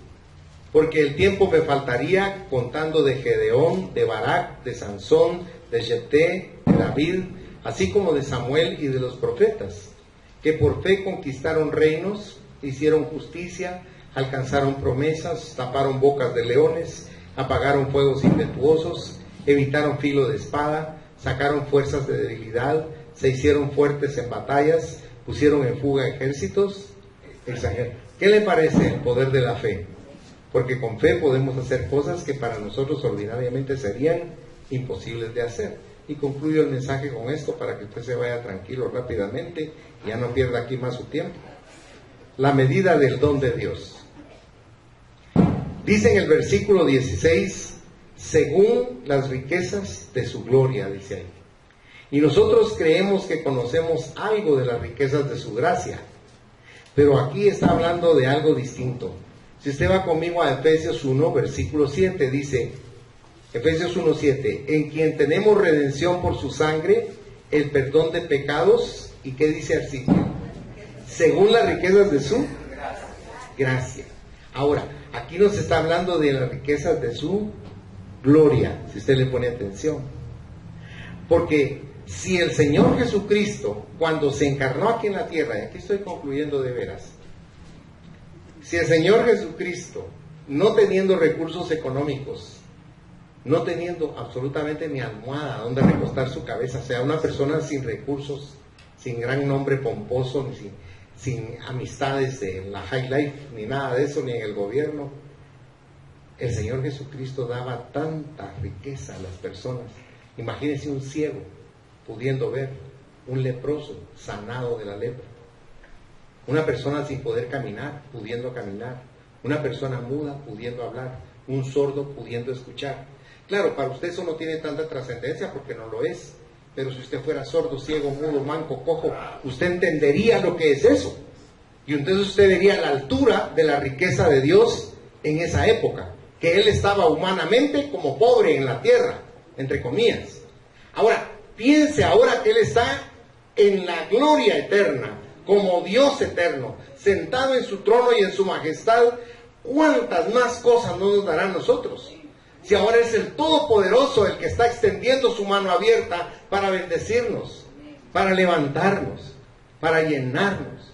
[SPEAKER 1] Porque el tiempo me faltaría contando de Gedeón, de Barak, de Sansón, de Jefté, de David, así como de Samuel y de los profetas, que por fe conquistaron reinos, hicieron justicia, alcanzaron promesas, taparon bocas de leones, apagaron fuegos impetuosos, evitaron filo de espada, sacaron fuerzas de debilidad, se hicieron fuertes en batallas, pusieron en fuga ejércitos. ¿Qué le parece el poder de la fe? Porque con fe podemos hacer cosas que para nosotros ordinariamente serían imposibles de hacer. Y concluyo el mensaje con esto para que usted se vaya tranquilo rápidamente y ya no pierda aquí más su tiempo. La medida del don de Dios. Dice en el versículo 16, según las riquezas de su gloria, dice ahí. Y nosotros creemos que conocemos algo de las riquezas de su gracia, pero aquí está hablando de algo distinto. Si usted va conmigo a Efesios 1, versículo 7, dice, Efesios 1, 7, en quien tenemos redención por su sangre, el perdón de pecados, ¿y qué dice así? Según las riquezas de su gracia. Ahora, aquí nos está hablando de las riquezas de su gloria, si usted le pone atención. Porque si el Señor Jesucristo, cuando se encarnó aquí en la tierra, y aquí estoy concluyendo de veras, si el Señor Jesucristo, no teniendo recursos económicos, no teniendo absolutamente ni almohada donde recostar su cabeza, o sea, una persona sin recursos, sin gran nombre pomposo, ni sin amistades de la high life, ni nada de eso, ni en el gobierno, el Señor Jesucristo daba tanta riqueza a las personas. Imagínense un ciego pudiendo ver, un leproso sanado de la lepra, una persona sin poder caminar, pudiendo caminar, una persona muda, pudiendo hablar, un sordo, pudiendo escuchar. Claro, para usted eso no tiene tanta trascendencia porque no lo es, pero si usted fuera sordo, ciego, mudo, manco, cojo, usted entendería lo que es eso. Y entonces usted vería la altura de la riqueza de Dios en esa época, que Él estaba humanamente como pobre en la tierra, entre comillas. Ahora, piense ahora que Él está en la gloria eterna, como Dios eterno, sentado en su trono y en su majestad. ¿Cuántas más cosas no nos dará a nosotros? Si ahora es el Todopoderoso el que está extendiendo su mano abierta para bendecirnos, para levantarnos, para llenarnos,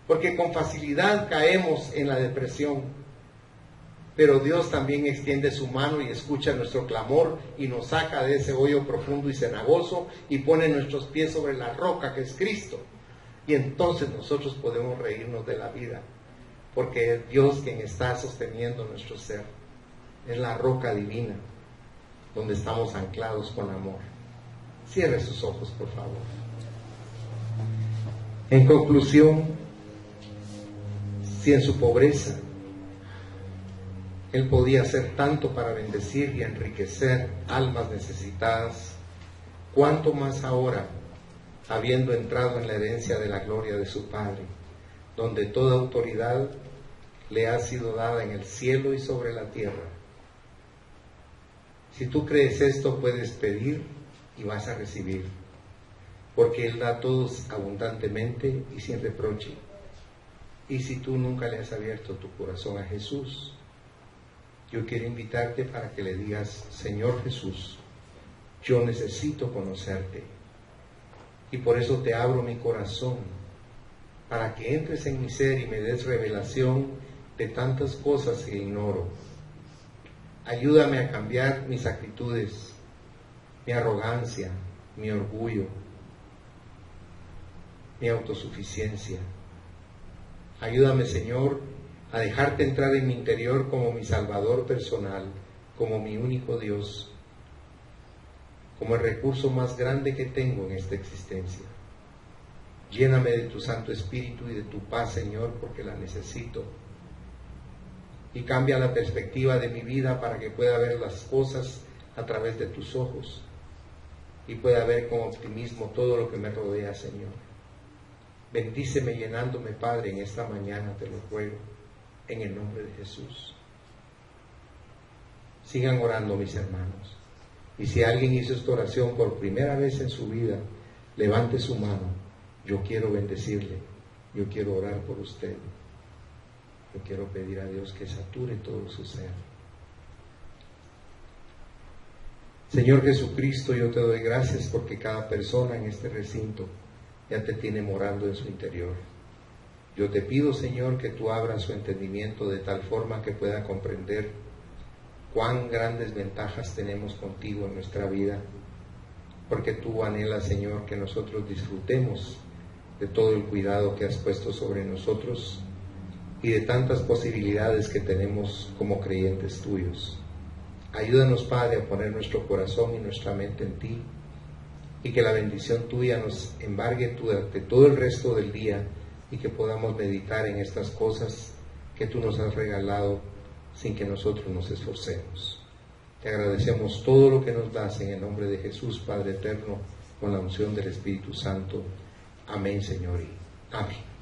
[SPEAKER 1] porque con facilidad caemos en la depresión, pero Dios también extiende su mano y escucha nuestro clamor y nos saca de ese hoyo profundo y cenagoso y pone nuestros pies sobre la roca que es Cristo. Y entonces nosotros podemos reírnos de la vida, porque es Dios quien está sosteniendo nuestro ser. Es la roca divina donde estamos anclados con amor. Cierre sus ojos, por favor. En conclusión, si en su pobreza Él podía hacer tanto para bendecir y enriquecer almas necesitadas, ¿cuánto más ahora, habiendo entrado en la herencia de la gloria de su Padre, donde toda autoridad le ha sido dada en el cielo y sobre la tierra? Si tú crees esto, puedes pedir y vas a recibir, porque Él da a todos abundantemente y sin reproche. Y si tú nunca le has abierto tu corazón a Jesús, yo quiero invitarte para que le digas: Señor Jesús, yo necesito conocerte, y por eso te abro mi corazón, para que entres en mi ser y me des revelación de tantas cosas que ignoro. Ayúdame a cambiar mis actitudes, mi arrogancia, mi orgullo, mi autosuficiencia. Ayúdame, Señor, a dejarte entrar en mi interior como mi Salvador personal, como mi único Dios, como el recurso más grande que tengo en esta existencia. Lléname de tu Santo Espíritu y de tu paz, Señor, porque la necesito. Y cambia la perspectiva de mi vida para que pueda ver las cosas a través de tus ojos y pueda ver con optimismo todo lo que me rodea, Señor. Bendíceme llenándome, Padre, en esta mañana, te lo ruego. en el nombre de Jesús. Sigan orando, mis hermanos. Y si alguien hizo esta oración por primera vez en su vida, levante su mano. Yo quiero bendecirle. Yo quiero orar por usted. Yo quiero pedir a Dios que sature todo su ser. Señor Jesucristo, yo te doy gracias porque cada persona en este recinto ya te tiene morando en su interior. Yo te pido, Señor, que tú abras su entendimiento de tal forma que pueda comprender cuán grandes ventajas tenemos contigo en nuestra vida, porque tú anhelas, Señor, que nosotros disfrutemos de todo el cuidado que has puesto sobre nosotros y de tantas posibilidades que tenemos como creyentes tuyos. Ayúdanos, Padre, a poner nuestro corazón y nuestra mente en ti, y que la bendición tuya nos embargue durante todo el resto del día, y que podamos meditar en estas cosas que tú nos has regalado sin que nosotros nos esforcemos. Te agradecemos todo lo que nos das en el nombre de Jesús, Padre eterno, con la unción del Espíritu Santo. Amén, Señor, y amén.